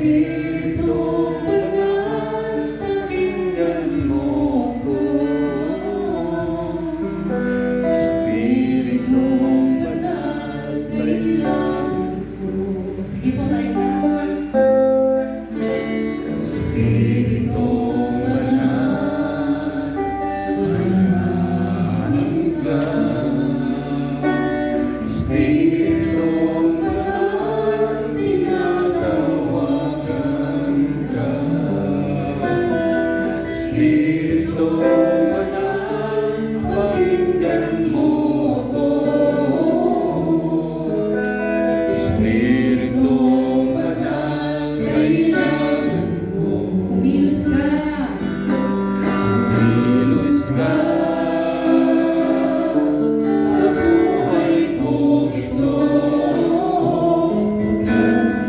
Espiritu Banal, pakinggan mo ko. Espiritu Banal, kailangan ko. Sige po, kailangan. Espiritu Banal, panalangin ka. Espiritu Banal, tinatawagan ka. Espiritu Banal, pakinggan mo ko. Espiritu Banal, kailangan ko. Kumilos ka. Kumilos ka sa buhay kong ito.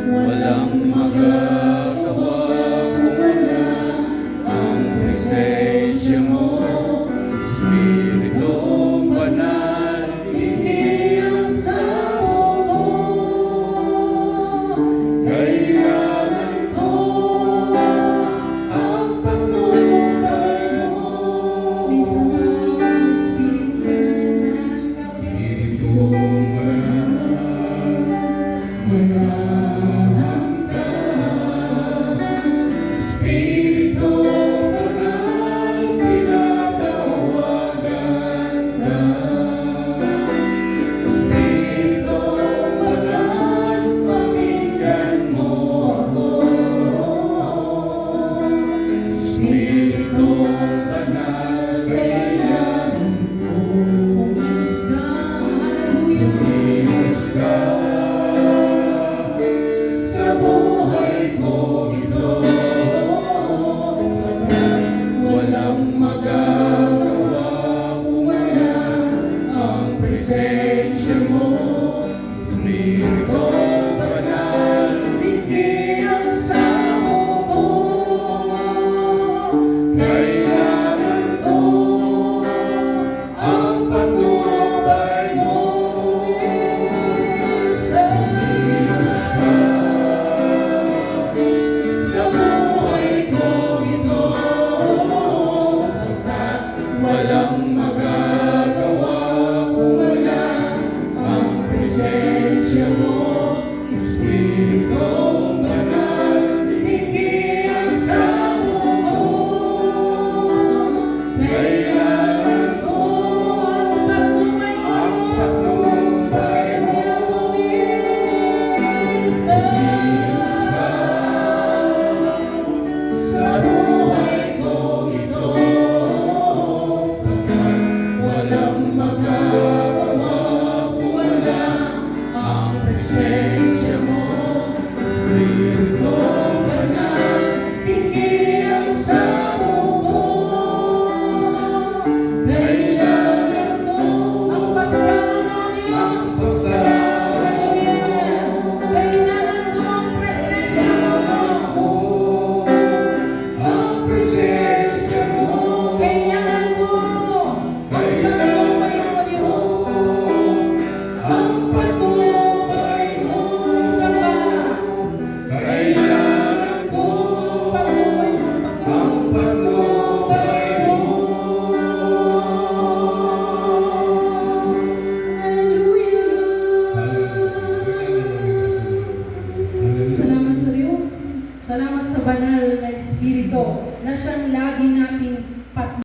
Walang magagawa kung wala ang presensya mo. Espiritu Banal, hindi ang sawo ko. Kailangan ko ang patnubay mo. Minsan lang ang Espiritu Banal. Espiritu Banal, manahan ka. Espiritu Banal, tinatawagan ka. Espiritu Banal, pakinggan mo ako. Espiritu Banal, kailangan ko. Kumilos ka. Hallelujah. Kumilos ka sa buhay ko ito. Walang magagawa kung wala ang presensya mo. Espiritu Banal, hindi ang sawo ko. Kailangan ko ang patnubay mo. Kumilos ka sa buhay ko ito. Walang magagawa kung wala ang presensya mo. Espiritu Banal, hindi ang sawo ko. Kailangan ko ang patnubay mo. Kumilos ka sa buhay ko ito. Walang magagawa kung wala ang presensya mo. Espiritu Banal, hindi ang sawo ko. Kailangan ko Ang pagsama ng ang Diyos. pagsama Kailangan ko ang presensya mo. ang presensya mo. Kailangan ko ang patnubay mo, Diyos. Ang patnubay mo. Isa pa. Kailangan ko Patnubay mo, ang patnubay mo. Hallelujah. Salamat sa Diyos. Salamat sa banal na Espiritu na siyang lagi nating